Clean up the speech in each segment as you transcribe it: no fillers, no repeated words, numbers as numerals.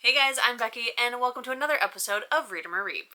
Hey guys, I'm Becky, and welcome to another episode of Read 'em or Reap.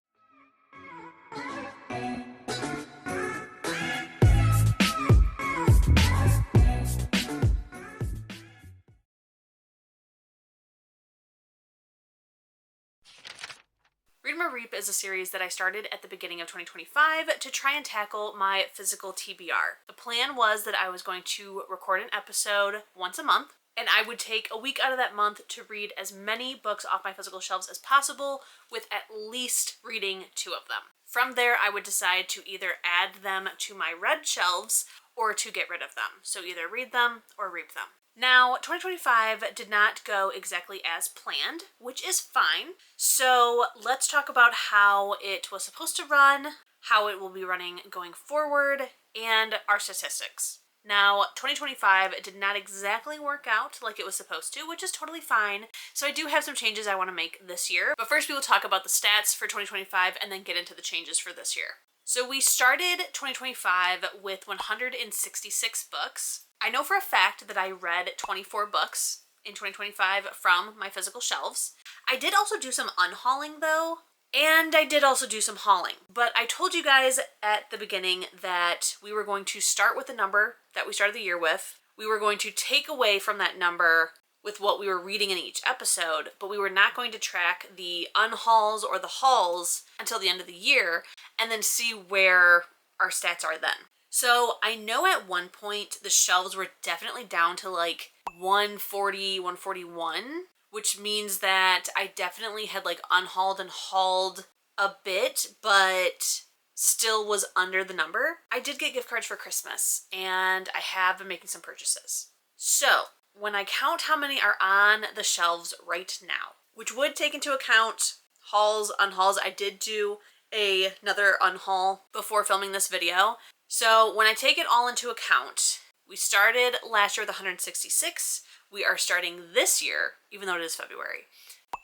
Read 'em or Reap is a series that I started at the beginning of 2025 to try and tackle my physical TBR. The plan was that I was going to record an episode once a month, and I would take a week out of that month to read as many books off my physical shelves as possible, with at least reading 2 of them. From there, I would decide to either add them to my read shelves or to get rid of them. So either read them or reap them. Now, 2025 did not go exactly as planned, which is fine. So let's talk about how it was supposed to run, how it will be running going forward, and our statistics. Now, 2025 did not exactly work out like it was supposed to, which is totally fine. So I do have some changes I want to make this year. But first we will talk about the stats for 2025 and then get into the changes for this year. So we started 2025 with 166 books. I know for a fact that I read 24 books in 2025 from my physical shelves. I did also do some unhauling though, and I did also do some hauling. But I told you guys at the beginning that we were going to start with the number that we started the year with. We were going to take away from that number with what we were reading in each episode, but we were not going to track the unhauls or the hauls until the end of the year and then see where our stats are then. So I know at one point the shelves were definitely down to like 140, 141, which means that I definitely had like unhauled and hauled a bit, but still was under the number. I did get gift cards for Christmas, and I have been making some purchases. So when I count how many are on the shelves right now, which would take into account hauls, unhauls, I did do another unhaul before filming this video. So when I take it all into account, we started last year with 166. We are starting this year, even though it is February,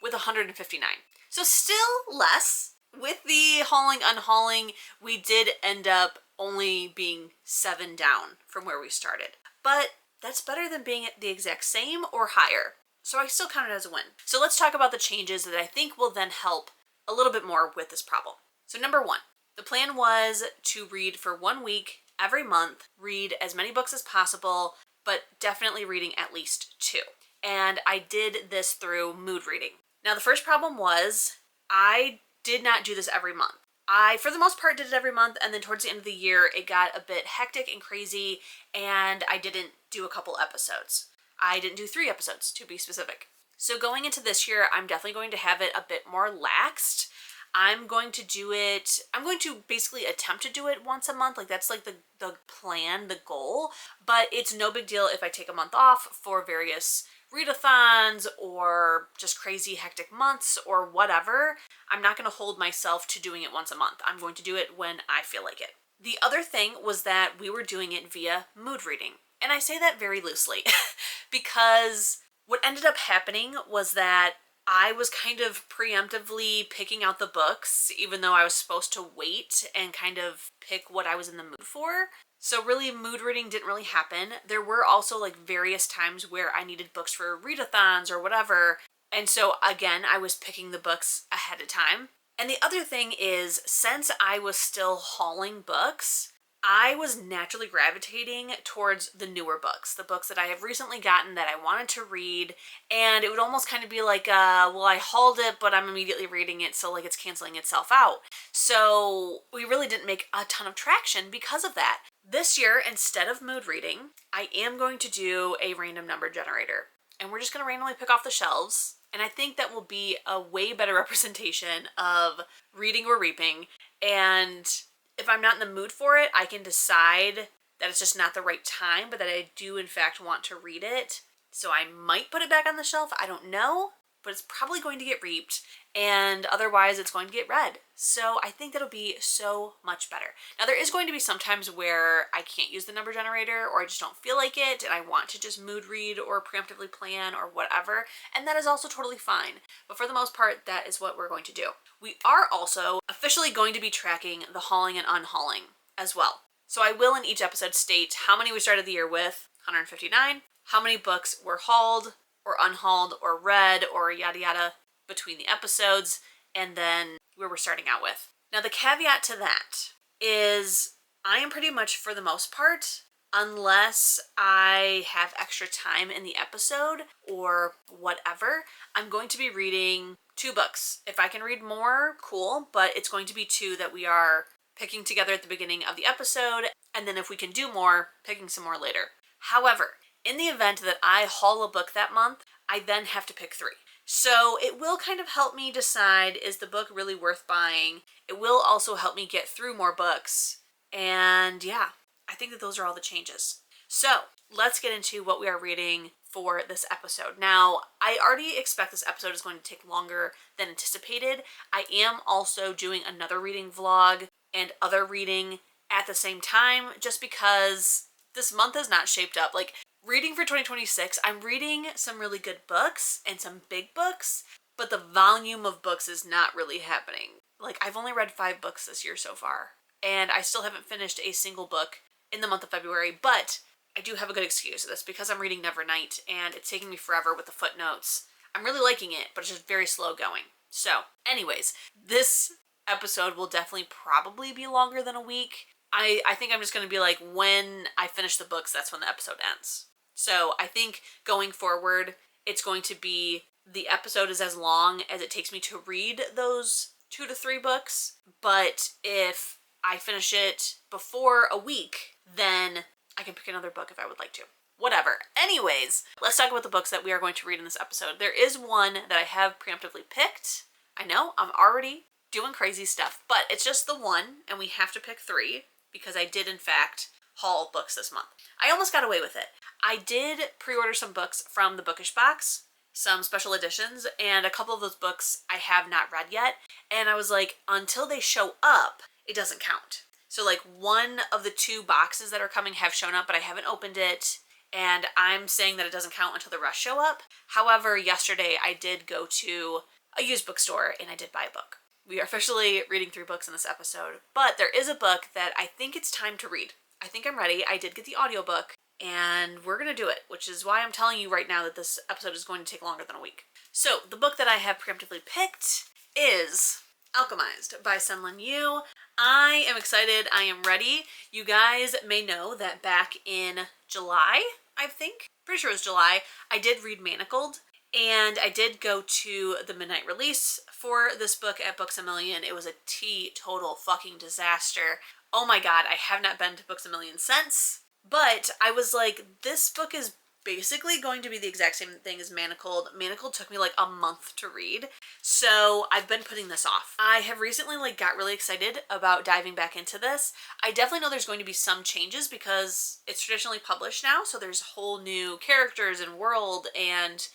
with 159. So still less. With the hauling, unhauling, we did end up only being 7 down from where we started. But that's better than being the exact same or higher. So I still count it as a win. So let's talk about the changes that I think will then help a little bit more with this problem. So number 1, the plan was to read for 1 week every month, read as many books as possible, but definitely reading at least 2. And I did this through mood reading. Now the first problem was I did not do this every month. I, for the most part, did it every month, and then towards the end of the year, it got a bit hectic and crazy, and I didn't do a couple episodes. I didn't do 3 episodes, to be specific. So going into this year, I'm definitely going to have it a bit more laxed. I'm going to basically attempt to do it once a month. Like that's like the plan, the goal, but it's no big deal if I take a month off for various readathons or just crazy hectic months or whatever. I'm not going to hold myself to doing it once a month. I'm going to do it when I feel like it. The other thing was that we were doing it via mood reading. And I say that very loosely because what ended up happening was that I was kind of preemptively picking out the books, even though I was supposed to wait and kind of pick what I was in the mood for. So really, mood reading didn't really happen. There were also like various times where I needed books for readathons or whatever. And so again, I was picking the books ahead of time. And the other thing is, since I was still hauling books, I was naturally gravitating towards the newer books, the books that I have recently gotten that I wanted to read, and it would almost kind of be like, well, I hauled it, but I'm immediately reading it, so like it's canceling itself out. So we really didn't make a ton of traction because of that. This year, instead of mood reading, I am going to do a random number generator, and we're just going to randomly pick off the shelves, and I think that will be a way better representation of reading or reaping, and if I'm not in the mood for it, I can decide that it's just not the right time, but that I do in fact want to read it. So I might put it back on the shelf, I don't know, but it's probably going to get reaped, and otherwise it's going to get read. So I think that'll be so much better. Now there is going to be some times where I can't use the number generator, or I just don't feel like it, and I want to just mood read or preemptively plan or whatever, and that is also totally fine. But for the most part, that is what we're going to do. We are also officially going to be tracking the hauling and unhauling as well. So I will in each episode state how many we started the year with, 159, how many books were hauled or unhauled or read or yada yada, between the episodes and then where we're starting out with. Now the caveat to that is I am pretty much, for the most part, unless I have extra time in the episode or whatever, I'm going to be reading 2 books. If I can read more, cool, but it's going to be 2 that we are picking together at the beginning of the episode, and then if we can do more, picking some more later. However, in the event that I haul a book that month, I then have to pick 3. So it will kind of help me decide, is the book really worth buying? It will also help me get through more books. And yeah, I think that those are all the changes. So let's get into what we are reading for this episode. Now, I already expect this episode is going to take longer than anticipated. I am also doing another reading vlog and other reading at the same time, just because this month is not shaped up. Like, reading for 2026, I'm reading some really good books and some big books, but the volume of books is not really happening. Like, I've only read 5 books this year so far, and I still haven't finished a single book in the month of February, but I do have a good excuse. That's because I'm reading Nevernight, and it's taking me forever with the footnotes. I'm really liking it, but it's just very slow going. So, anyways, this episode will definitely probably be longer than a week. I think I'm just going to be like, when I finish the books, that's when the episode ends. So I think going forward, it's going to be, the episode is as long as it takes me to read those 2 to 3 books, but if I finish it before a week, then I can pick another book if I would like to. Whatever. Anyways, let's talk about the books that we are going to read in this episode. There is one that I have preemptively picked. I know, I'm already doing crazy stuff, but it's just the one, and we have to pick 3, because I did, in fact, haul books this month. I almost got away with it. I did pre-order some books from the Bookish Box, some special editions, and a couple of those books I have not read yet, and I was like, until they show up, it doesn't count. So like, one of the 2 boxes that are coming have shown up, but I haven't opened it, and I'm saying that it doesn't count until the rest show up. However, yesterday I did go to a used bookstore and I did buy a book. We are officially reading 3 books in this episode, but there is a book that I think it's time to read. I think I'm ready. I did get the audiobook, and we're going to do it, which is why I'm telling you right now that this episode is going to take longer than a week. So the book that I have preemptively picked is Alchemised by SenLinYu. I am excited. I am ready. You guys may know that back in July, I think, pretty sure it was July, I did read Maniscalco. And I did go to the midnight release for this book at Books A Million. It was a total fucking disaster. Oh my god, I have not been to Books A Million since. But I was like, this book is basically going to be the exact same thing as Maniscalco. Maniscalco took me like a month to read, so I've been putting this off. I have recently got really excited about diving back into this. I definitely know there's going to be some changes because it's traditionally published now, so there's whole new characters and world, and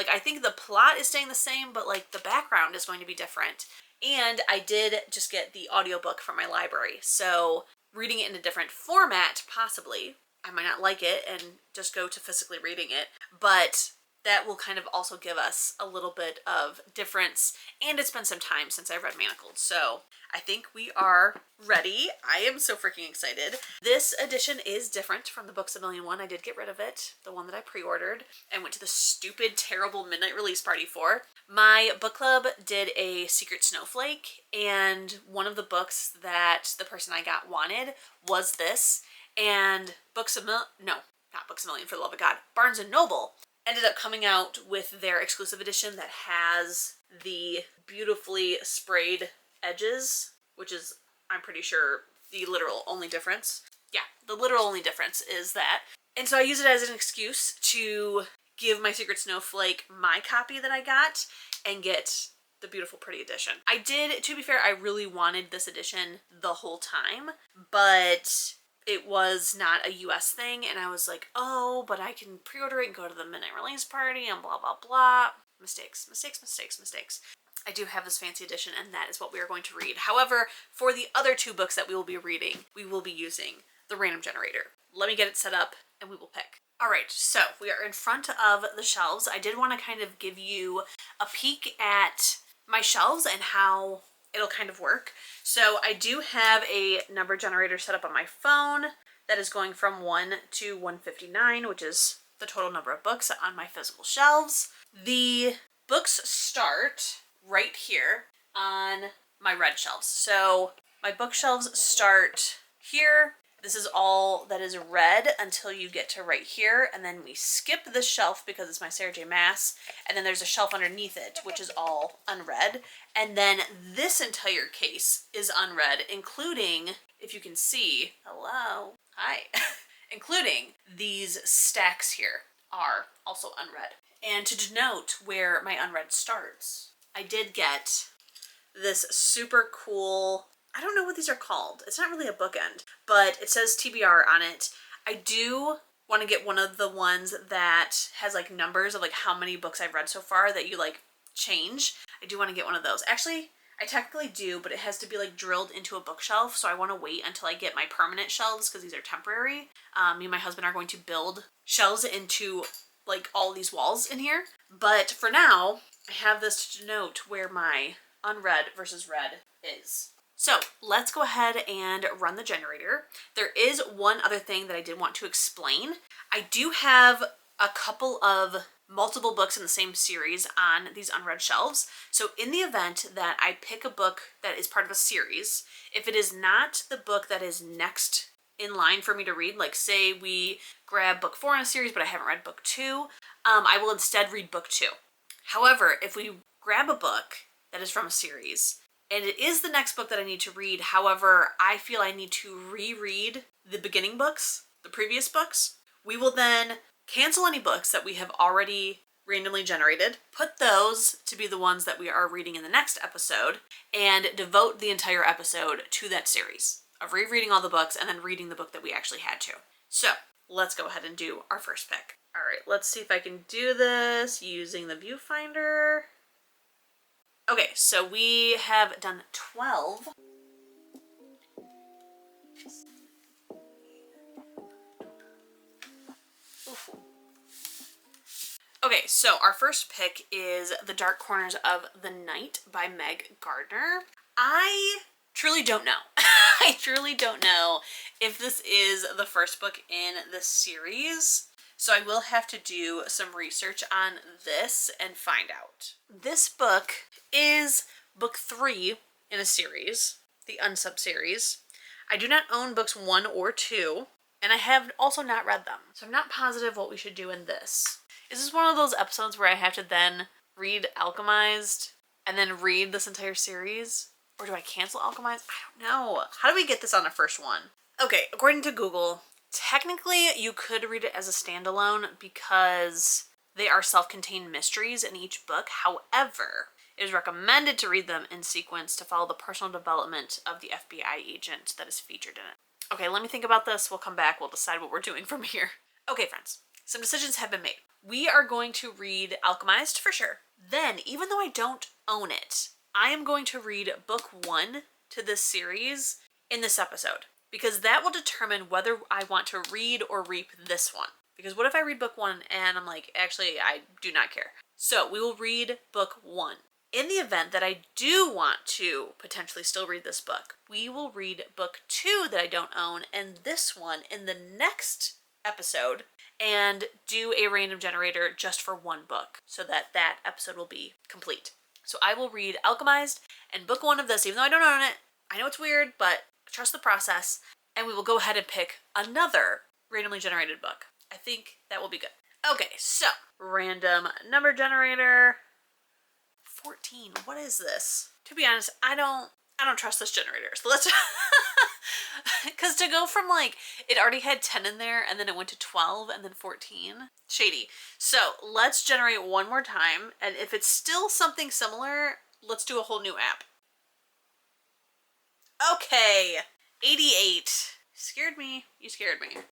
I think the plot is staying the same, but the background is going to be different. And I did just get the audiobook from my library, so reading it in a different format, possibly. I might not like it and just go to physically reading it, but that will kind of also give us a little bit of difference, and it's been some time since I've read Maniscalco, so I think we are ready. I am so freaking excited. This edition is different from the Books A Million one. I did get rid of it, the one that I pre-ordered and went to the stupid, terrible midnight release party for. My book club did a secret snowflake, and one of the books that the person I got wanted was this, and Books A Million, no, not Books A Million, for the love of God, Barnes & Noble ended up coming out with their exclusive edition that has the beautifully sprayed edges, which is, I'm pretty sure, the literal only difference. Yeah, the literal only difference is that. And so I use it as an excuse to give my secret snowflake my copy that I got and get the beautiful pretty edition. I did, to be fair, I really wanted this edition the whole time, but it was not a US thing, and I was like, oh, but I can pre-order it and go to the midnight release party and blah, blah, blah. Mistakes, mistakes, mistakes, mistakes. I do have this fancy edition, and that is what we are going to read. However, for the other 2 books that we will be reading, we will be using the random generator. Let me get it set up, and we will pick. All right, so we are in front of the shelves. I did want to kind of give you a peek at my shelves and how it'll kind of work. So I do have a number generator set up on my phone that is going from 1 to 159, which is the total number of books on my physical shelves. The books start right here on my red shelves. So my bookshelves start here. This is all that is red until you get to right here, and then we skip this shelf because it's my Sarah J. Maas, and then there's a shelf underneath it which is all unread, and then this entire case is unread, including, if you can see, hello, hi, including these stacks here are also unread. And to denote where my unread starts, I did get this super cool, I don't know what these are called. It's not really a bookend, but it says TBR on it. I do want to get one of the ones that has like numbers of like how many books I've read so far that you like change. I do want to get one of those. Actually, I technically do, but it has to be like drilled into a bookshelf, so I want to wait until I get my permanent shelves because these are temporary. Me and my husband are going to build shelves into like all these walls in here. But for now, I have this to denote where my unread versus read is. So let's go ahead and run the generator. There is one other thing that I did want to explain. I do have a couple of multiple books in the same series on these unread shelves. So in the event that I pick a book that is part of a series, if it is not the book that is next in line for me to read, like say we grab book 4 in a series but I haven't read book 2, I will instead read book 2. However, if we grab a book that is from a series and it is the next book that I need to read, however, I feel I need to reread the beginning books, the previous books, we will then cancel any books that we have already randomly generated, put those to be the ones that we are reading in the next episode, and devote the entire episode to that series of rereading all the books and then reading the book that we actually had to. So let's go ahead and do our first pick. All right, let's see if I can do this using the viewfinder. Okay, so we have done 12. Oof. Okay, so our first pick is The Dark Corners of the Night by Meg Gardiner. I truly don't know. I truly don't know if this is the first book in this series. So I will have to do some research on this and find out. This book is book 3 in a series, the unsub-series. I do not own books 1 or 2, and I have also not read them. So I'm not positive what we should do in this. Is this one of those episodes where I have to then read Alchemised and then read this entire series? Or do I cancel Alchemised? I don't know. How do we get this on the first one? Okay, according to Google, technically you could read it as a standalone because they are self-contained mysteries in each book. However, it is recommended to read them in sequence to follow the personal development of the FBI agent that is featured in it. Okay, let me think about this. We'll come back. We'll decide what we're doing from here. Okay, friends, some decisions have been made. We are going to read Alchemised for sure. Then, even though I don't own it, I am going to read book 1 to this series in this episode, because that will determine whether I want to read or reap this one. Because what if I read book 1 and I'm like, actually, I do not care. So we will read book 1. In the event that I do want to potentially still read this book, we will read book 2 that I don't own and this one in the next episode and do a random generator just for one book so that that episode will be complete. So I will read Alchemised and book 1 of this, even though I don't own it. I know it's weird, but trust the process, and we will go ahead and pick another randomly generated book. I think that will be good. Okay, so random number generator. 14. What is this? To be honest, I don't trust this generator. So let's because to go from like it already had 10 in there and then it went to 12 and then 14. Shady. So let's generate one more time, and if it's still something similar, let's do a whole new app. Okay. 88. Scared me. You scared me.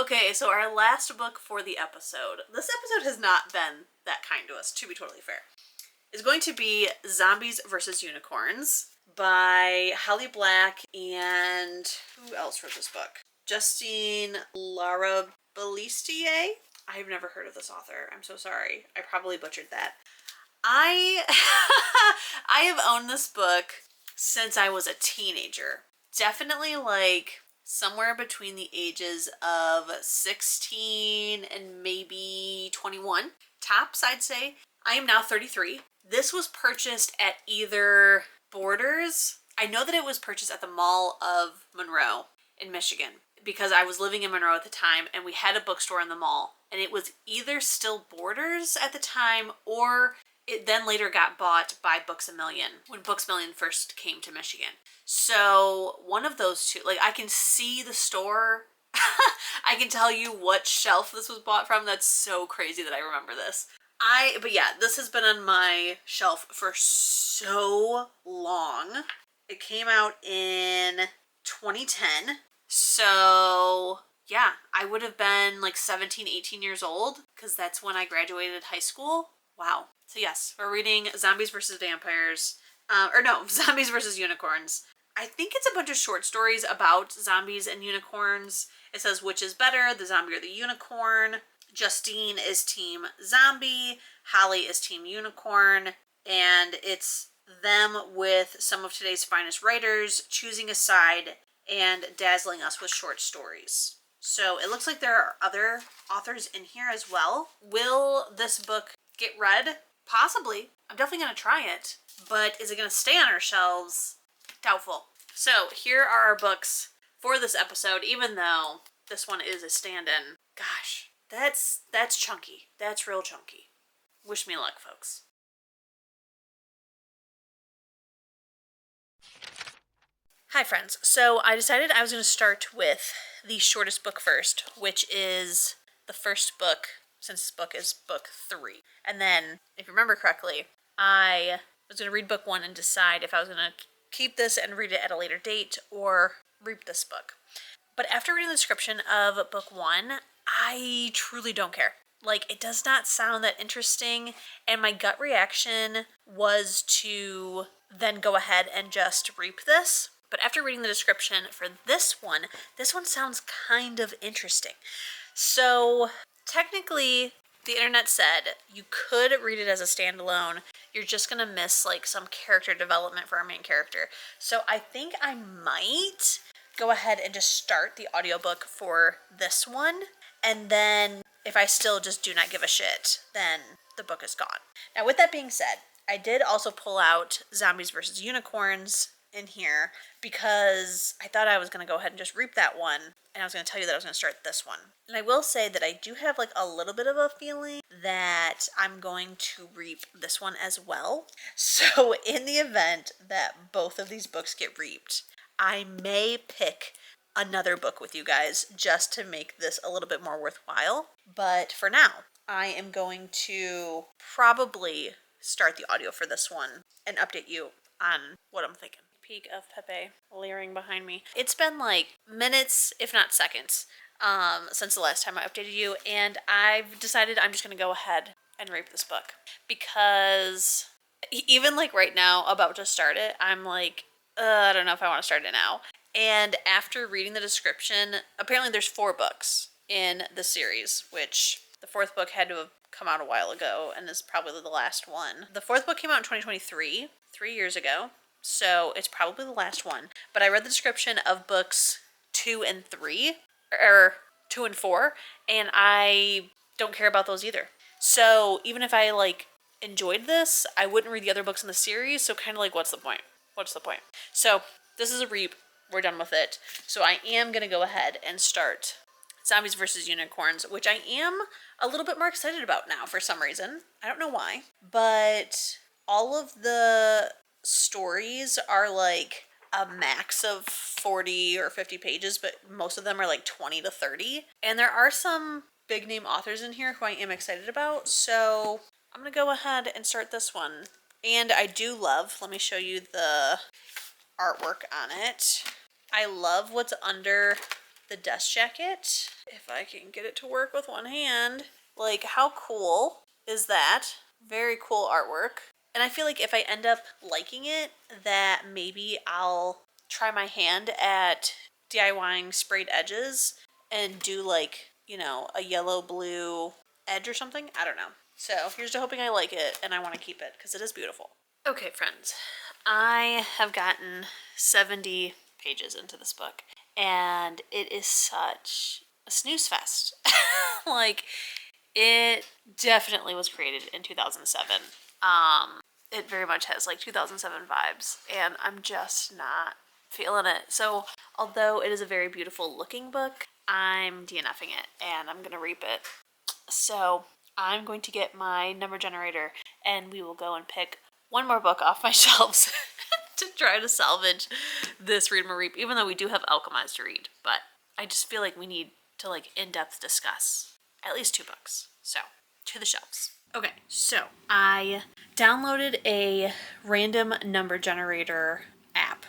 Okay, so our last book for the episode. This episode has not been that kind to us, to be totally fair. Is going to be Zombies vs. Unicorns by Holly Black and who else wrote this book? Justine Larbalestier? I've never heard of this author. I'm so sorry. I probably butchered that. I have owned this book since I was a teenager. Definitely like somewhere between the ages of 16 and maybe 21. Tops, I'd say. I am now 33. This was purchased at either Borders. I know that it was purchased at the Mall of Monroe in Michigan because I was living in Monroe at the time and we had a bookstore in the mall. And it was either still Borders at the time or it then later got bought by Books A Million when Books A Million first came to Michigan. So one of those two, like I can see the store. I can tell you what shelf this was bought from. That's so crazy that I remember this. But yeah, this has been on my shelf for so long. It came out in 2010. So yeah, I would have been like 17, 18 years old because that's when I graduated high school. Wow. So yes, we're reading Zombies vs. Vampires. Zombies vs. Unicorns. I think it's a bunch of short stories about zombies and unicorns. It says which is better, the zombie or the unicorn. Justine is team zombie, Holly is team unicorn, and it's them with some of today's finest writers choosing a side and dazzling us with short stories. So it looks like there are other authors in here as well. Will this book get read? Possibly. I'm definitely going to try it. But is it going to stay on our shelves? Doubtful. So here are our books for this episode, even though this one is a stand-in. Gosh, that's chunky. That's real chunky. Wish me luck, folks. Hi friends, so I decided I was going to start with the shortest book first, which is the first book, since this book is book 3. And then, if you remember correctly, I was going to read book 1 and decide if I was going to keep this and read it at a later date or read this book. But after reading the description of book 1, I truly don't care. Like, it does not sound that interesting, and my gut reaction was to then go ahead and just reap this. But after reading the description for this one sounds kind of interesting. So, technically, the internet said you could read it as a standalone. You're just going to miss, like, some character development for our main character. So, I think I might go ahead and just start the audiobook for this one. And then, if I still just do not give a shit, then the book is gone. Now, with that being said, I did also pull out Zombies vs. Unicorns in here because I thought I was going to go ahead and just reap that one, and I was going to tell you that I was going to start this one. And I will say that I do have like a little bit of a feeling that I'm going to reap this one as well. So in the event that both of these books get reaped, I may pick another book with you guys just to make this a little bit more worthwhile. But for now, I am going to probably start the audio for this one and update you on what I'm thinking. Peek of Pepe leering behind me. It's been like minutes, if not seconds, since the last time I updated you, and I've decided I'm just going to go ahead and reap this book. Because even like right now, about to start it, I'm like, I don't know if I want to start it now. And after reading the description, apparently there's 4 books in the series, which the 4th book had to have come out a while ago and is probably the last one. The 4th book came out in 2023, 3 years ago, so it's probably the last one. But I read the description of books 2 and 3, or 2 and 4, and I don't care about those either. So even if I like enjoyed this, I wouldn't read the other books in the series, so kind of like what's the point? What's the point? So this is a reap. We're done with it. So I am going to go ahead and start Zombies vs. Unicorns, which I am a little bit more excited about now for some reason. I don't know why. But all of the stories are like a max of 40 or 50 pages, but most of them are like 20 to 30. And there are some big name authors in here who I am excited about. So I'm going to go ahead and start this one. And I do love, let me show you the artwork on it. I love what's under the desk jacket. If I can get it to work with one hand. Like, how cool is that? Very cool artwork. And I feel like if I end up liking it, that maybe I'll try my hand at DIYing sprayed edges and do like, you know, a yellow-blue edge or something. I don't know. So here's to hoping I like it and I want to keep it because it is beautiful. Okay, friends. I have gotten 70 pages into this book and it is such a snooze fest. Like, it definitely was created in 2007. It very much has like 2007 vibes and I'm just not feeling it. So although it is a very beautiful looking book, I'm DNFing it and I'm gonna reap it. So I'm going to get my number generator and we will go and pick one more book off my shelves to try to salvage this Read 'em or Reap, even though we do have Alchemised to read. But I just feel like we need to like in-depth discuss at least 2 books. So to the shelves. Okay, so I downloaded a random number generator app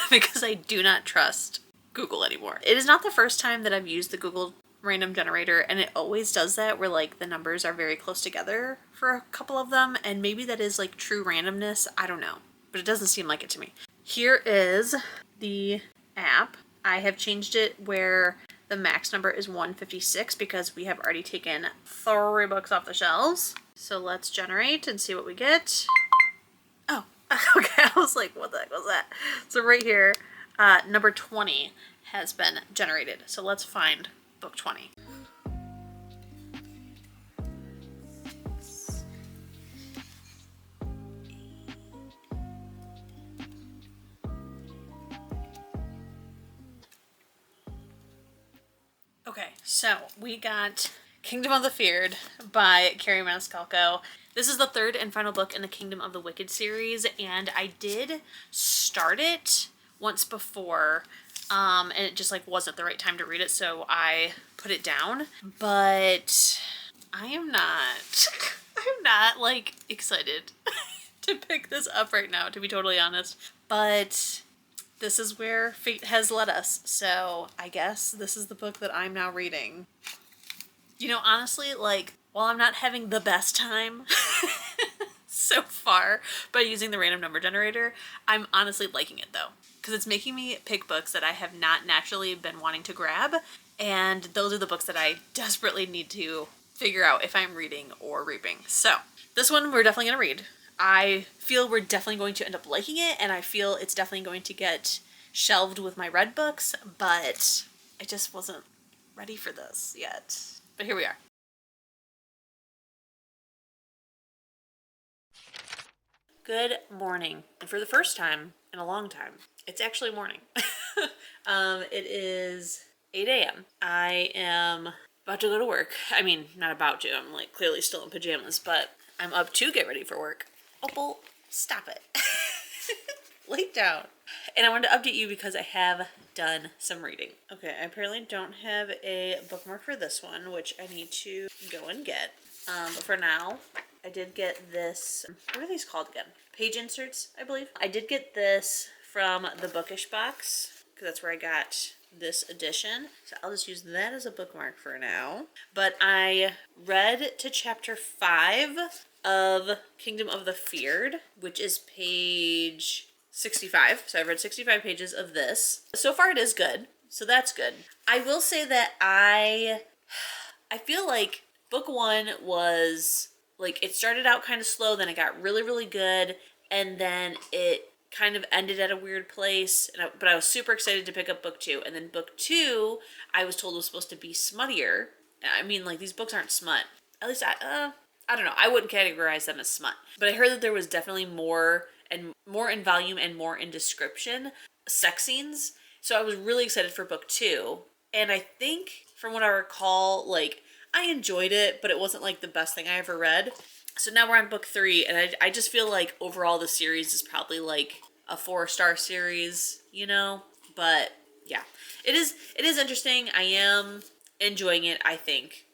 because I do not trust Google anymore. It is not the first time that I've used the Google random generator, and it always does that where like the numbers are very close together for a couple of them, and maybe that is like true randomness. I don't know, but it doesn't seem like it to me. Here is the app. I have changed it where the max number is 156 because we have already taken 3 books off the shelves. So let's generate and see what we get. Oh, okay. I was like, what the heck was that? So right here, number 20 has been generated. So let's find book 20. Okay, so we got Kingdom of the Feared by Kerri Maniscalco. This is the 3rd and final book in the Kingdom of the Wicked series, and I did start it once before, and it just like wasn't the right time to read it, so I put it down. But I'm not like excited to pick this up right now, to be totally honest. But this is where fate has led us, so I guess this is the book that I'm now reading. You know, honestly, like, while I'm not having the best time so far by using the random number generator, I'm honestly liking it though, because it's making me pick books that I have not naturally been wanting to grab, and those are the books that I desperately need to figure out if I'm reading or reaping. So this one we're definitely going to read. I feel we're definitely going to end up liking it, and I feel it's definitely going to get shelved with my read books, but I just wasn't ready for this yet. But here we are. Good morning. And for the first time in a long time, it's actually morning. It is 8 a.m. I am about to go to work. I mean, not about to. I'm like clearly still in pajamas, but I'm up to get ready for work. Opal, stop it. Lay down. And I wanted to update you because I have done some reading. Okay, I apparently don't have a bookmark for this one, which I need to go and get. But for now, I did get this, what are these called again? Page inserts, I believe. I did get this from the Bookish box, because that's where I got this edition. So I'll just use that as a bookmark for now. But I read to chapter 5 of Kingdom of the Feared, which is page 65. So I've read 65 pages of this. So far it is good. So that's good. I will say that I feel like book 1 was like, it started out kind of slow, then it got really, really good, and then it kind of ended at a weird place. But I was super excited to pick up book 2. And then book 2, I was told was supposed to be smuttier. I mean, like, these books aren't smut. At least I don't know. I wouldn't categorize them as smut. But I heard that there was definitely more in volume and more in description sex scenes. So I was really excited for book 2. And I think from what I recall, like, I enjoyed it, but it wasn't like the best thing I ever read. So now we're on book 3, and I just feel like overall the series is probably like a 4-star series, you know? But yeah, it is interesting. I am enjoying it, I think.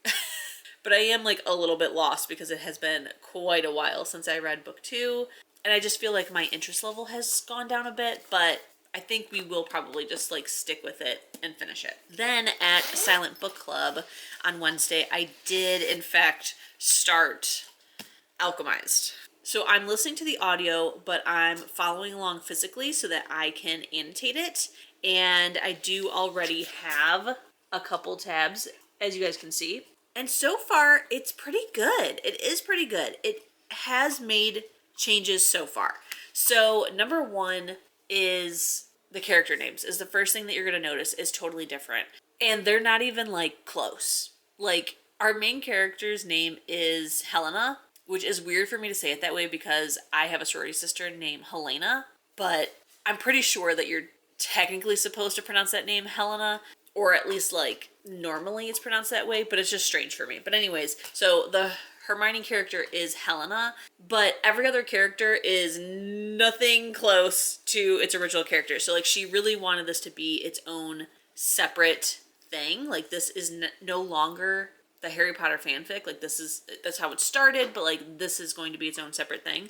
But I am like a little bit lost because it has been quite a while since I read book 2. And I just feel like my interest level has gone down a bit, but I think we will probably just like stick with it and finish it. Then at Silent Book Club on Wednesday, I did in fact start Alchemized. So I'm listening to the audio, but I'm following along physically so that I can annotate it. And I do already have a couple tabs, as you guys can see. And so far, it's pretty good. It is pretty good. It has made changes so far. So number one is the character names is the first thing that you're going to notice is totally different. And they're not even like close. Like our main character's name is Helena, which is weird for me to say it that way because I have a sorority sister named Helena, but I'm pretty sure that you're technically supposed to pronounce that name Helena, or at least like normally it's pronounced that way, but it's just strange for me. But anyways, so the Hermione character is Helena, but every other character is nothing close to its original character. So like she really wanted this to be its own separate thing. Like this is no longer the Harry Potter fanfic. Like that's how it started, but like this is going to be its own separate thing.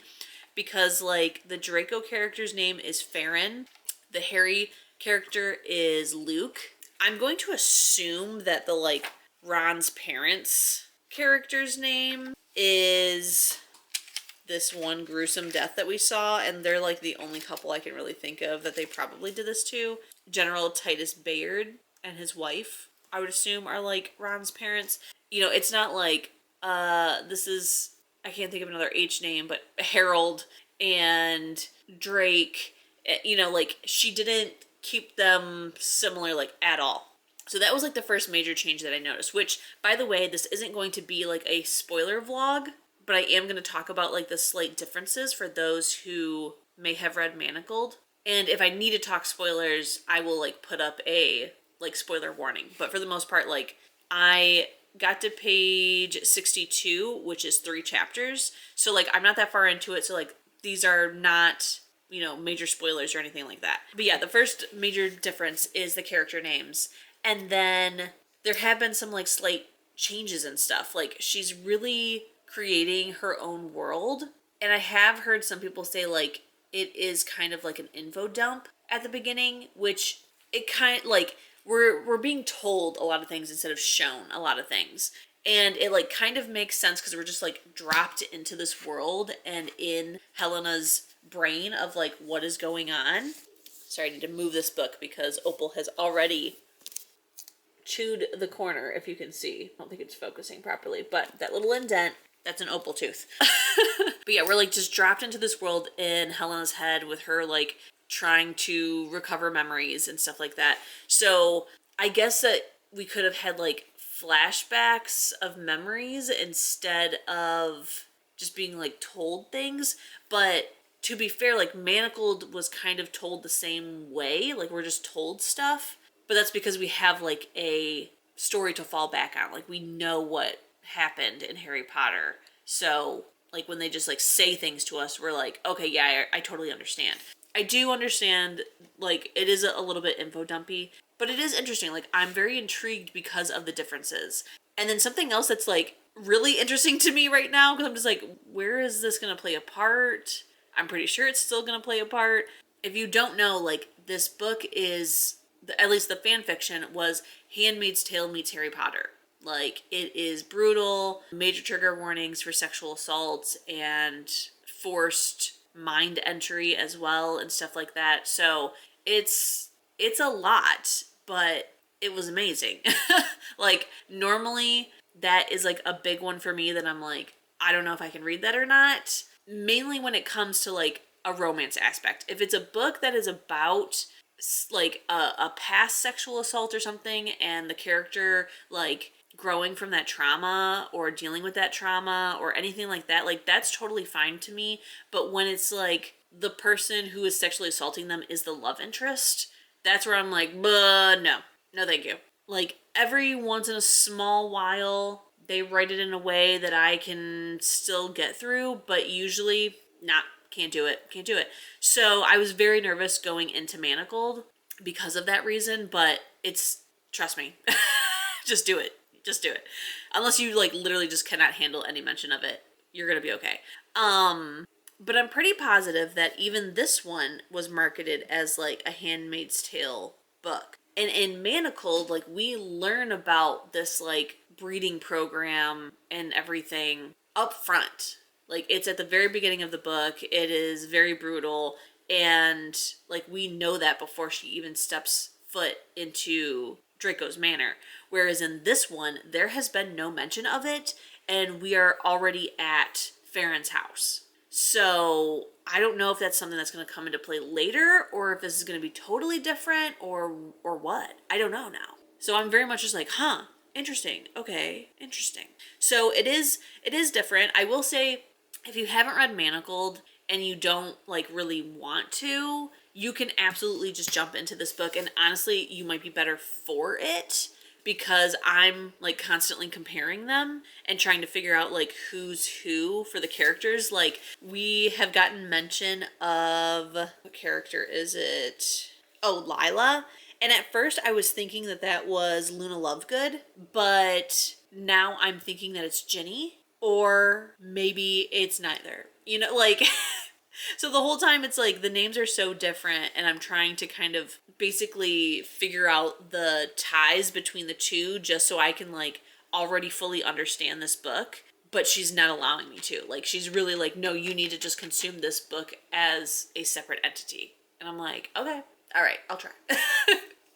Because like the Draco character's name is Farron. The Harry character is Luke. I'm going to assume that the like Ron's parents character's name is this one gruesome death that we saw, and they're like the only couple I can really think of that they probably did this to. General Titus Bayard and his wife, I would assume, are like Ron's parents. You know, it's not like this is, I can't think of another H name, but Harold and Drake, you know, like she didn't keep them similar like at all. So that was like the first major change that I noticed, which by the way, this isn't going to be like a spoiler vlog, but I am going to talk about like the slight differences for those who may have read Maniscalco. And if I need to talk spoilers, I will like put up a like spoiler warning. But for the most part, like I got to page 62, which is 3 chapters. So like I'm not that far into it. So like these are not, you know, major spoilers or anything like that. But yeah, the first major difference is the character names. And then there have been some like slight changes and stuff. Like she's really creating her own world. And I have heard some people say like it is kind of like an info dump at the beginning, which it kind of like we're being told a lot of things instead of shown a lot of things. And it like kind of makes sense because we're just like dropped into this world and in Helena's brain of like what is going on. Sorry, I need to move this book because Opal has already chewed the corner, if you can see. I don't think it's focusing properly, but that little indent, that's an Opal tooth. But yeah, we're like just dropped into this world in Helena's head with her like trying to recover memories and stuff like that. So I guess that we could have had like flashbacks of memories instead of just being like told things. But to be fair, like Manacled was kind of told the same way. Like we're just told stuff. But that's because we have like a story to fall back on. Like we know what happened in Harry Potter. So like when they just like say things to us, we're like, okay, yeah, I totally understand. I do understand like it is a little bit info dumpy, but it is interesting. Like I'm very intrigued because of the differences. And then something else that's like really interesting to me right now, because I'm just like, where is this going to play a part? I'm pretty sure it's still going to play a part. If you don't know, like this book is, at least the fan fiction was Handmaid's Tale meets Harry Potter. Like it is brutal, major trigger warnings for sexual assault and forced mind entry as well and stuff like that. So it's a lot, but it was amazing. Like normally that is like a big one for me that I'm like, I don't know if I can read that or not. Mainly when it comes to like a romance aspect. If it's a book that is about like a past sexual assault or something and the character like growing from that trauma or dealing with that trauma or anything like that, like that's totally fine to me. But when it's like the person who is sexually assaulting them is the love interest, that's where I'm like, no thank you. Like every once in a small while they write it in a way that I can still get through, but usually can't do it. So I was very nervous going into Manacled because of that reason, but trust me, just do it. Unless you like literally just cannot handle any mention of it, you're gonna be okay. But I'm pretty positive that even this one was marketed as like a Handmaid's Tale book. And in Manacled, like, we learn about this like breeding program and everything up front. Like, it's at the very beginning of the book. It is very brutal, and like, we know that before she even steps foot into Draco's manor. Whereas in this one, there has been no mention of it, and we are already at Farron's house. So I don't know if that's something that's going to come into play later, or if this is going to be totally different, or what. I don't know now. So I'm very much just like, huh, interesting. Okay, interesting. So it is different. I will say, if you haven't read Manacled and you don't like really want to, you can absolutely just jump into this book, and honestly, you might be better for it, because I'm like constantly comparing them and trying to figure out like who's who for the characters. Like, we have gotten mention of, what character is it? Oh, Lila. And at first I was thinking that that was Luna Lovegood, but now I'm thinking that it's Ginny, or maybe it's neither. You know, like, so the whole time it's like the names are so different, and I'm trying to kind of basically figure out the ties between the two just so I can like already fully understand this book. But she's not allowing me to. Like, she's really like, no, you need to just consume this book as a separate entity. And I'm like, okay, all right, I'll try.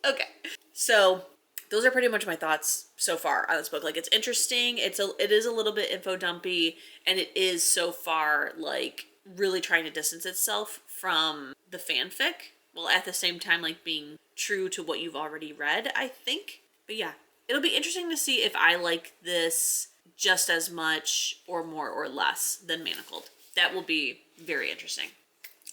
Okay. So those are pretty much my thoughts so far on this book. Like, it's interesting. It is a little bit info dumpy, and it is so far like really trying to distance itself from the fanfic, while at the same time like being true to what you've already read, I think. But yeah, it'll be interesting to see if I like this just as much or more or less than Manacled. That will be very interesting.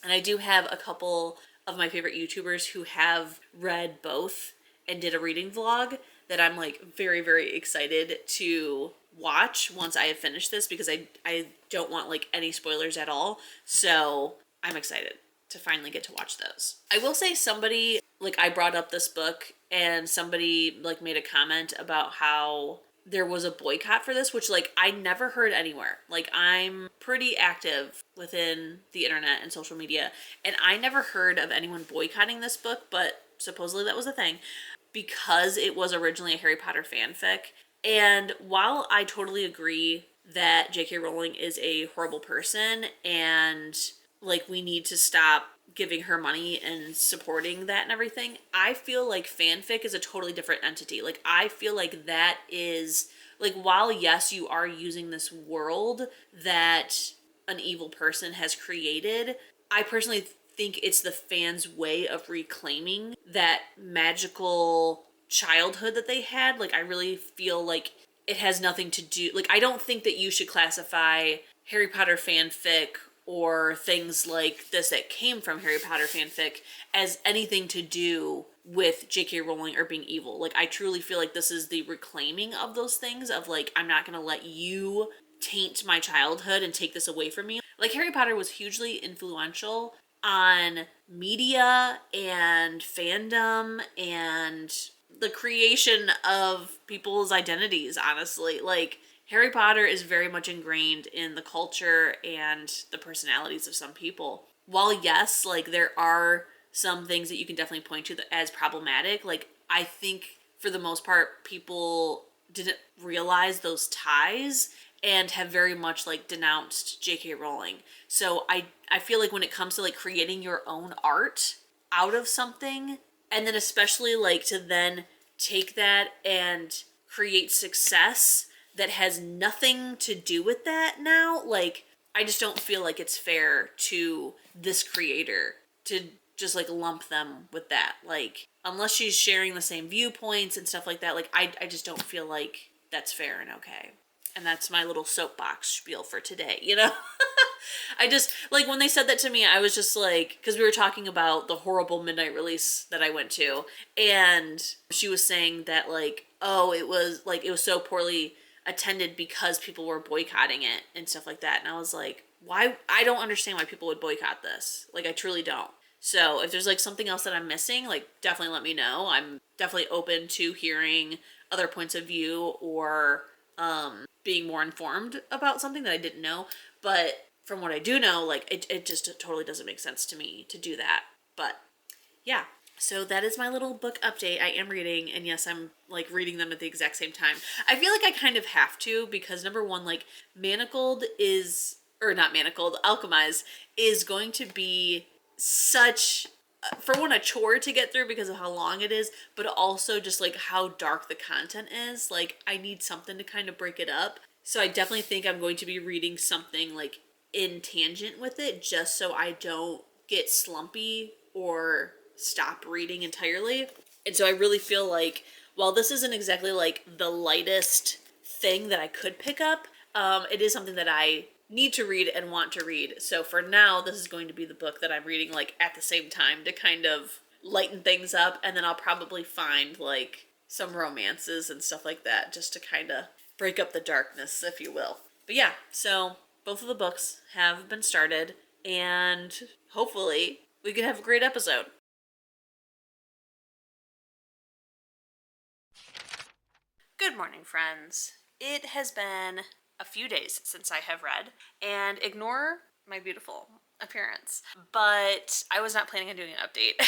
And I do have a couple of my favorite YouTubers who have read both and did a reading vlog that I'm like very, very excited to watch once I have finished this, because I don't want like any spoilers at all. So I'm excited to finally get to watch those. I will say, somebody, like, I brought up this book and somebody like made a comment about how there was a boycott for this, which like I never heard anywhere. Like, I'm pretty active within the internet and social media, and I never heard of anyone boycotting this book, but supposedly that was a thing because it was originally a Harry Potter fanfic. And while I totally agree that J.K. Rowling is a horrible person, and like we need to stop giving her money and supporting that and everything, I feel like fanfic is a totally different entity. Like, I feel like that is, like, while yes, you are using this world that an evil person has created, I personally think it's the fans' way of reclaiming that magical childhood that they had. Like, I really feel like it has nothing to do, like, I don't think that you should classify Harry Potter fanfic or things like this that came from Harry Potter fanfic as anything to do with J.K. Rowling or being evil. Like, I truly feel like this is the reclaiming of those things of like, I'm not gonna let you taint my childhood and take this away from me. Like, Harry Potter was hugely influential on media and fandom and the creation of people's identities, honestly. Like, Harry Potter is very much ingrained in the culture and the personalities of some people. While yes, like, there are some things that you can definitely point to as problematic, like, I think for the most part people didn't realize those ties and have very much like denounced J.K. Rowling. So I feel like when it comes to like creating your own art out of something, and then especially like to then take that and create success that has nothing to do with that now, like, I just don't feel like it's fair to this creator to just like lump them with that. Like, unless she's sharing the same viewpoints and stuff like that, like, I just don't feel like that's fair and okay. And that's my little soapbox spiel for today, you know? I just, like, when they said that to me, I was just like, because we were talking about the horrible midnight release that I went to, and she was saying that, like, oh, it was so poorly attended because people were boycotting it and stuff like that. And I was like, why? I don't understand why people would boycott this. Like, I truly don't. So if there's like something else that I'm missing, like, definitely let me know. I'm definitely open to hearing other points of view or being more informed about something that I didn't know. But from what I do know, like, it just totally doesn't make sense to me to do that. But yeah, so that is my little book update. I am reading, and yes, I'm like reading them at the exact same time. I feel like I kind of have to, because number one, like, Alchemized is going to be such, for one, a chore to get through because of how long it is, but also just like how dark the content is. Like, I need something to kind of break it up. So I definitely think I'm going to be reading something like in tangent with it, just so I don't get slumpy or stop reading entirely. And so I really feel like, while this isn't exactly like the lightest thing that I could pick up, it is something that I need to read and want to read. So for now, this is going to be the book that I'm reading like at the same time to kind of lighten things up, and then I'll probably find like some romances and stuff like that just to kind of break up the darkness, if you will. But yeah, so both of the books have been started, and hopefully we can have a great episode. Good morning, friends. It has been a few days since I have read, and ignore my beautiful appearance, but I was not planning on doing an update,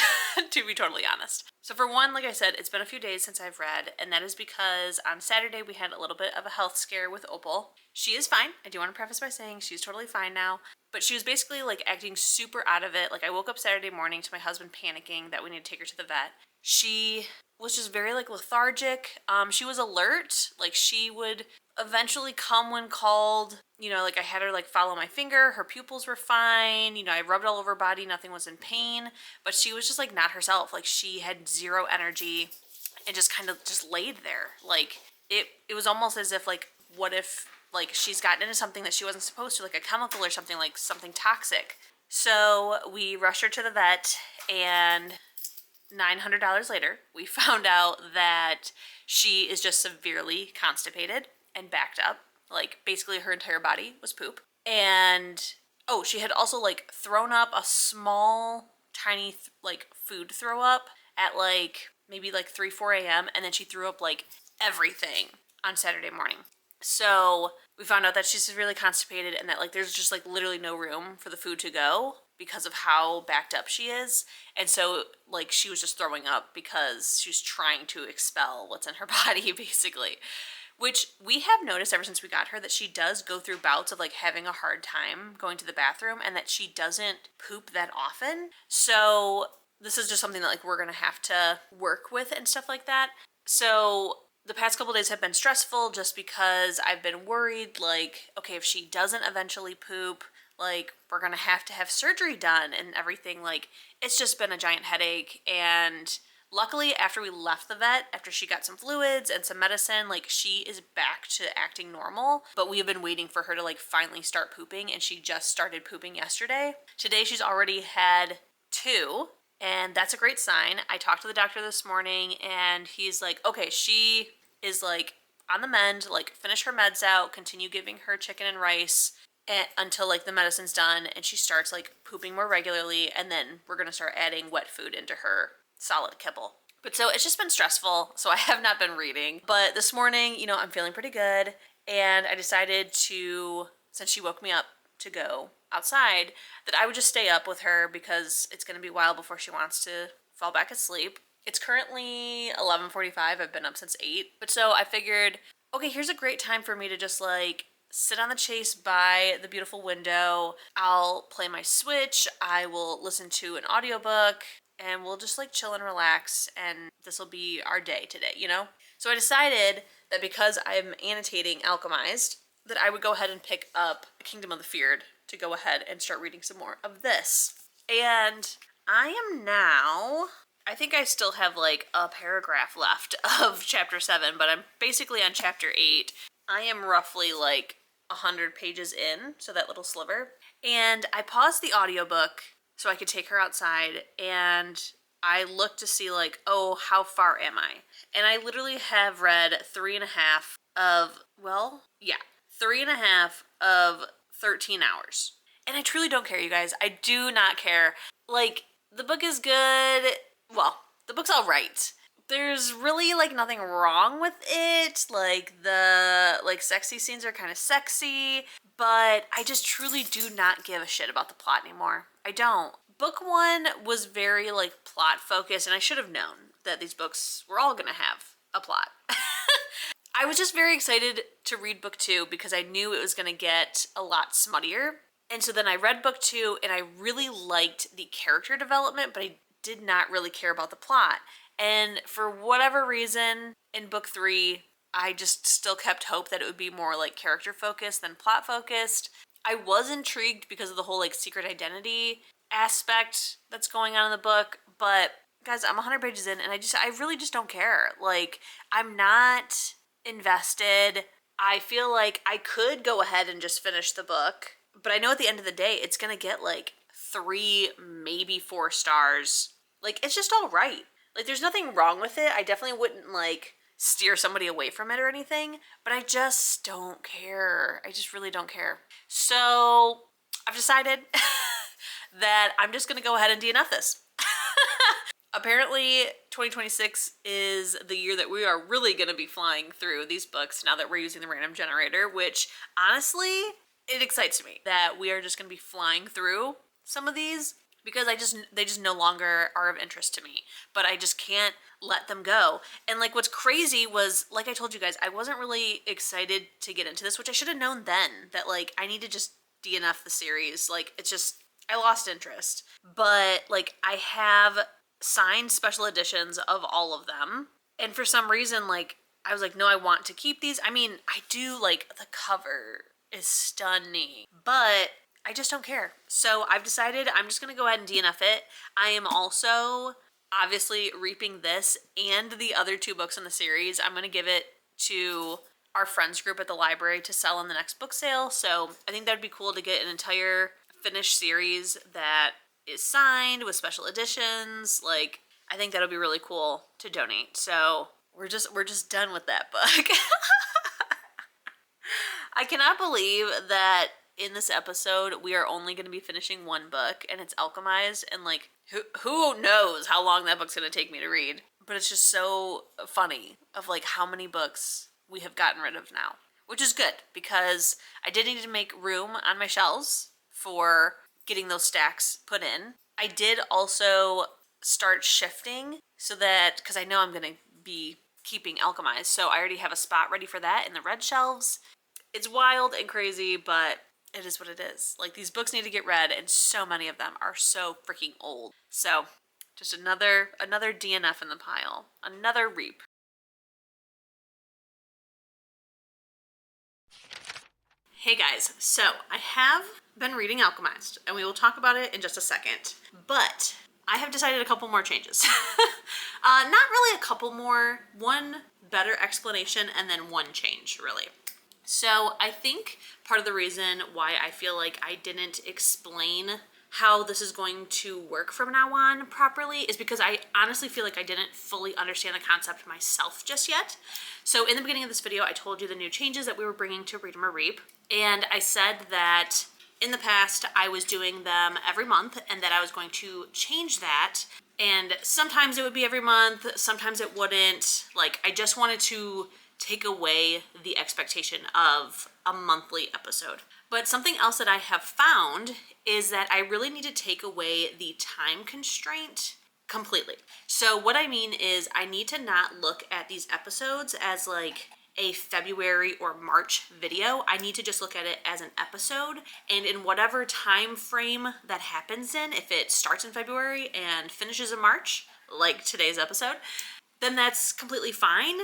to be totally honest. So for one, like I said, it's been a few days since I've read, and that is because on Saturday we had a little bit of a health scare with Opal. She is fine. I do want to preface by saying she's totally fine now, but she was basically like acting super out of it. Like, I woke up Saturday morning to my husband panicking that we need to take her to the vet. She was just very like lethargic. She was alert. Like, she would eventually come when called. You know, like, I had her like follow my finger. Her pupils were fine. You know, I rubbed all over her body. Nothing was in pain. But she was just like not herself. Like, she had zero energy and just kind of just laid there. Like, it was almost as if like, what if like she's gotten into something that she wasn't supposed to, like a chemical or something, like something toxic. So we rushed her to the vet, and $900 later, we found out that she is just severely constipated and backed up. Like, basically her entire body was poop. And, oh, she had also like thrown up a small, tiny, like food throw up at like maybe like 3-4 a.m. And then she threw up like everything on Saturday morning. So we found out that she's severely constipated, and that like there's just like literally no room for the food to go because of how backed up she is. And so like she was just throwing up because she was trying to expel what's in her body, basically. Which we have noticed ever since we got her, that she does go through bouts of like having a hard time going to the bathroom, and that she doesn't poop that often. So this is just something that like we're gonna have to work with and stuff like that. So the past couple days have been stressful just because I've been worried, like, okay, if she doesn't eventually poop, like, we're gonna have to have surgery done and everything. Like, it's just been a giant headache. And luckily, after we left the vet, after she got some fluids and some medicine, like, she is back to acting normal. But we have been waiting for her to like finally start pooping, and she just started pooping yesterday. Today she's already had 2, and that's a great sign. I talked to the doctor this morning, and he's like, okay, she is like on the mend, like finish her meds out, continue giving her chicken and rice until like the medicine's done and she starts like pooping more regularly, and then we're gonna start adding wet food into her solid kibble. But so it's just been stressful, so I have not been reading. But this morning, you know, I'm feeling pretty good, and I decided to, since she woke me up to go outside, that I would just stay up with her because it's going to be a while before she wants to fall back asleep. It's currently 11:45. I've been up since 8. But so I figured, okay, here's a great time for me to just like sit on the chase by the beautiful window. I'll play my Switch. I will listen to an audiobook, and we'll just like chill and relax, and this will be our day today, you know? So I decided that because I'm annotating Alchemized, that I would go ahead and pick up Kingdom of the Feared to go ahead and start reading some more of this. And I am now, I think I still have like a paragraph left of chapter 7, but I'm basically on chapter 8. I am roughly like 100 pages in, so that little sliver. And I paused the audiobook so I could take her outside, and I looked to see like, oh, how far am I? And I literally have read 3.5 of, well, yeah, 3.5 of 13 hours. And I truly don't care, you guys. I do not care. Like, the book is good. Well, the book's all right. there's really like nothing wrong with it. Like the sexy scenes are kind of sexy, but I just truly do not give a shit about the plot anymore. I don't. Book 1 was very like plot focused, and I should have known that these books were all gonna have a plot. I was just very excited to read book 2 because I knew it was gonna get a lot smuttier. And so then I read book 2 and I really liked the character development, but I did not really care about the plot. And for whatever reason, in book 3, I just still kept hope that it would be more like character focused than plot focused. I was intrigued because of the whole like secret identity aspect that's going on in the book, but guys, I'm 100 pages in and I really just don't care. Like, I'm not invested. I feel like I could go ahead and just finish the book, but I know at the end of the day, it's gonna get like 3, maybe 4 stars. Like, it's just all right. Like, there's nothing wrong with it. I definitely wouldn't like steer somebody away from it or anything, but I just don't care. I just really don't care. So I've decided that I'm just gonna go ahead and DNF this. Apparently 2026 is the year that we are really going to be flying through these books now that we're using the random generator, which honestly, it excites me that we are just going to be flying through some of these because they just no longer are of interest to me, but I just can't let them go. And like what's crazy was, like I told you guys, I wasn't really excited to get into this, which I should have known then that like I need to just DNF the series. Like it's just, I lost interest. But like I have signed special editions of all of them, and for some reason like I was like, no, I want to keep these. I mean, I do, like the cover is stunning, but I just don't care. So I've decided I'm just gonna go ahead and DNF it. I am also obviously reaping this and the other 2 books in the series. I'm gonna give it to our friends group at the library to sell in the next book sale. So I think that'd be cool to get an entire finished series that is signed with special editions. Like, I think that'll be really cool to donate. So we're just done with that book. I cannot believe that in this episode we are only going to be finishing 1 book, and it's Alchemised, and like who knows how long that book's going to take me to read. But it's just so funny of like how many books we have gotten rid of now, which is good because I did need to make room on my shelves for getting those stacks put in. I did also start shifting so that, because I know I'm going to be keeping Alchemized, so I already have a spot ready for that in the red shelves. It's wild and crazy, but it is what it is. Like, these books need to get read, and so many of them are so freaking old. So just another DNF in the pile. Another reap. Hey guys, so I have been reading Alchemized, and we will talk about it in just a second, but I have decided a couple more changes. Not really a couple more, one better explanation and then one change, really. So I think part of the reason why I feel like I didn't explain how this is going to work from now on properly is because I honestly feel like I didn't fully understand the concept myself just yet. So in the beginning of this video, I told you the new changes that we were bringing to Read 'em or Reap, and I said that in the past I was doing them every month and that I was going to change that, and sometimes it would be every month, sometimes it wouldn't. Like, I just wanted to take away the expectation of a monthly episode. But something else that I have found is that I really need to take away the time constraint completely. So what I mean is I need to not look at these episodes as like a February or March video. I need to just look at it as an episode, and in whatever time frame that happens in, if it starts in February and finishes in March, like today's episode, then that's completely fine.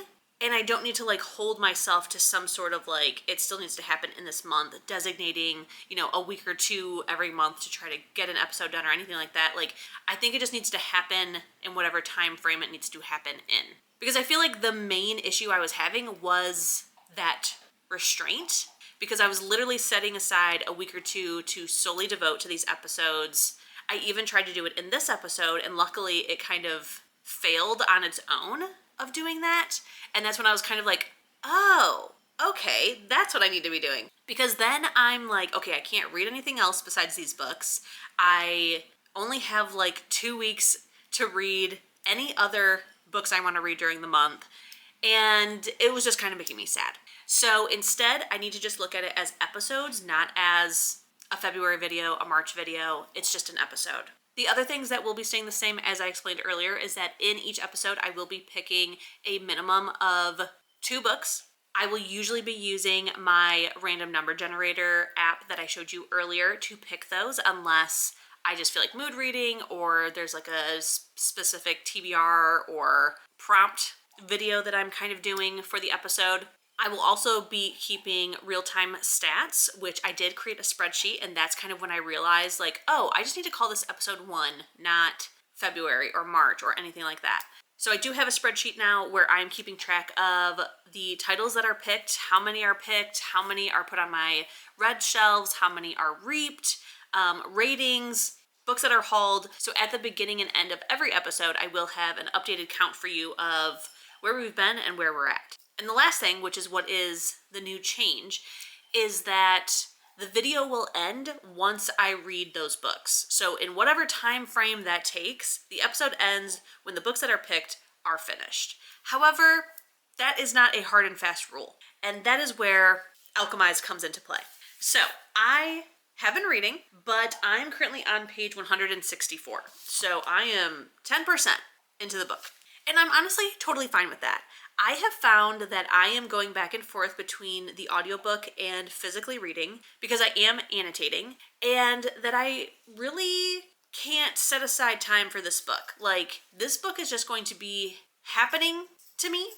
And I don't need to like hold myself to some sort of like, it still needs to happen in this month, designating, you know, a week or two every month to try to get an episode done or anything like that. Like, I think it just needs to happen in whatever time frame it needs to happen in. Because I feel like the main issue I was having was that restraint, because I was literally setting aside a week or two to solely devote to these episodes. I even tried to do it in this episode, and luckily it kind of failed on its own of doing that. And that's when I was kind of like, oh, okay, that's what I need to be doing. Because then I'm like, okay, I can't read anything else besides these books. I only have like 2 weeks to read any other books I want to read during the month, and it was just kind of making me sad. So instead, I need to just look at it as episodes, not as a February video, a March video. It's just an episode. The other things that will be staying the same, as I explained earlier, is that in each episode, I will be picking a minimum of 2 books. I will usually be using my random number generator app that I showed you earlier to pick those, unless I just feel like mood reading or there's like a specific TBR or prompt video that I'm kind of doing for the episode. I will also be keeping real-time stats, which I did create a spreadsheet, and that's kind of when I realized, like, oh, I just need to call this episode 1, not February or March or anything like that. So I do have a spreadsheet now where I'm keeping track of the titles that are picked, how many are picked, how many are put on my read shelves, how many are reaped, ratings, books that are hauled. So at the beginning and end of every episode, I will have an updated count for you of where we've been and where we're at. And the last thing, which is what is the new change, is that the video will end once I read those books. So in whatever time frame that takes, the episode ends when the books that are picked are finished. However, that is not a hard and fast rule. And that is where Alchemised comes into play. So I have been reading, but I'm currently on page 164. So I am 10% into the book. And I'm honestly totally fine with that. I have found that I am going back and forth between the audiobook and physically reading because I am annotating, and that I really can't set aside time for this book. Like, this book is just going to be happening to me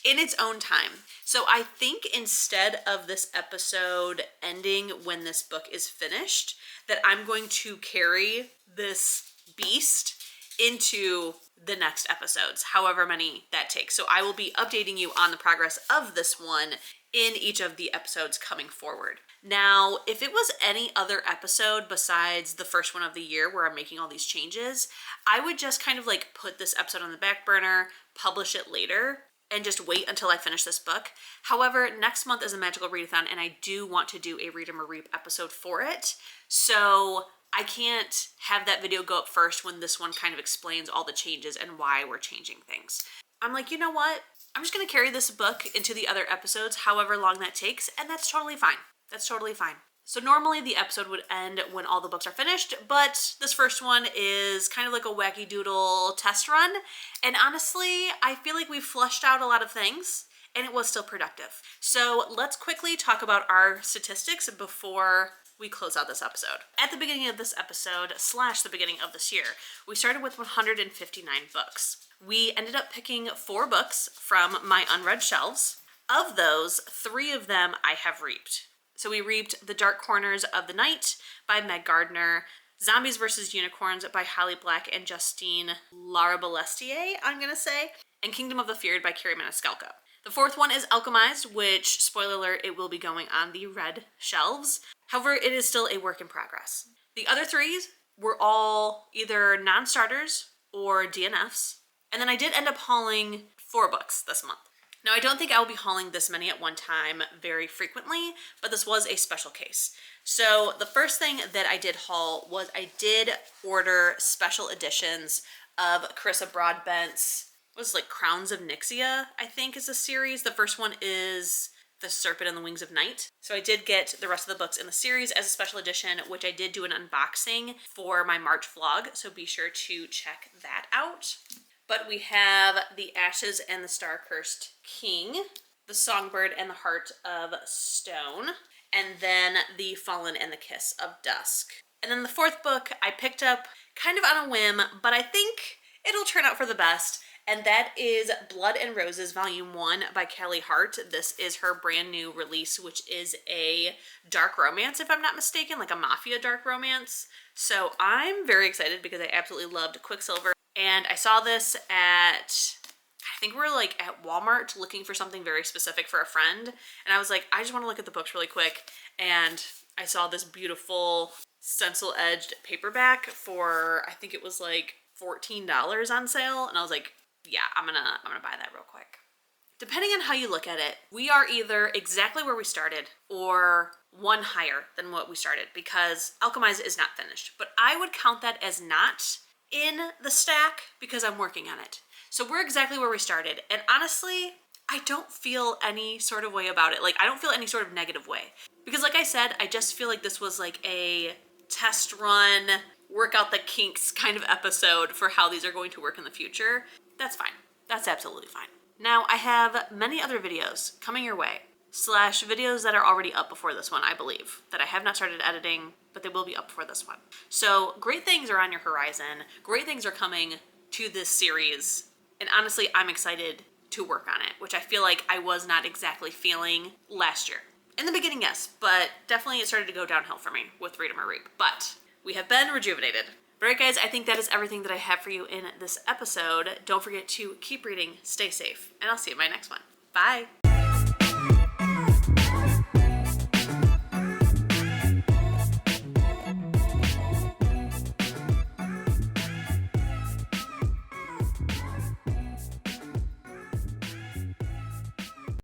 in its own time. So I think instead of this episode ending when this book is finished, that I'm going to carry this beast into the next episodes, however many that takes. So I will be updating you on the progress of this one in each of the episodes coming forward. Now, if it was any other episode besides the first one of the year where I'm making all these changes, I would just kind of like put this episode on the back burner, publish it later, and just wait until I finish this book. However, next month is a magical readathon, and I do want to do a Read 'em or Reap episode for it. So I can't have that video go up first when this one kind of explains all the changes and why we're changing things. I'm like, you know what? I'm just going to carry this book into the other episodes, however long that takes, and that's totally fine. That's totally fine. So normally the episode would end when all the books are finished, but this first one is kind of like a wacky doodle test run, and honestly, I feel like we've flushed out a lot of things, and it was still productive. So let's quickly talk about our statistics before we close out this episode. At the beginning of this episode, / the beginning of this year, we started with 159 books. We ended up picking 4 books from my unread shelves. Of those, 3 of them I have reaped. So we reaped The Dark Corners of the Night by Meg Gardiner, Zombies vs. Unicorns by Holly Black and Justine Larbalestier, I'm gonna say, and Kingdom of the Feared by Kerri Maniscalco. The 4th one is Alchemised, which, spoiler alert, it will be going on the red shelves. However, it is still a work in progress. The other 3 were all either non-starters or DNFs. And then I did end up hauling 4 books this month. Now, I don't think I will be hauling this many at one time very frequently, but this was a special case. So the first thing that I did haul was I did order special editions of Carissa Broadbent's, like Crowns of Nixia, I think is a series. The first one is The Serpent and the Wings of Night. So I did get the rest of the books in the series as a special edition, which I did do an unboxing for my March vlog, so be sure to check that out. But we have The Ashes and the Star-Cursed King, The Songbird and the Heart of Stone, and then The Fallen and the Kiss of Dusk. And then the 4th book I picked up kind of on a whim, but I think it'll turn out for the best, and that is Blood and Roses Volume 1 by Kelly Hart. This is her brand new release, which is a dark romance, if I'm not mistaken, like a mafia dark romance. So I'm very excited because I absolutely loved Quicksilver. And I saw this at, I think we were like at Walmart looking for something very specific for a friend. And I was like, I just want to look at the books really quick. And I saw this beautiful stencil-edged paperback for, I think it was like $14 on sale. And I was like, yeah, I'm gonna buy that real quick. Depending on how you look at it, we are either exactly where we started or one higher than what we started because Alchemised is not finished. But I would count that as not in the stack because I'm working on it. So we're exactly where we started. And honestly, I don't feel any sort of way about it. Like, I don't feel any sort of negative way. Because like I said, I just feel like this was like a test run, work out the kinks kind of episode for how these are going to work in the future. That's fine. That's absolutely fine. Now, I have many other videos coming your way, / videos that are already up before this one, I believe, that I have not started editing, but they will be up before this one. So great things are on your horizon. Great things are coming to this series. And honestly, I'm excited to work on it, which I feel like I was not exactly feeling last year. In the beginning, yes, but definitely it started to go downhill for me with Freedom or Reap. But we have been rejuvenated. All right, guys, I think that is everything that I have for you in this episode. Don't forget to keep reading, stay safe, and I'll see you in my next one. Bye.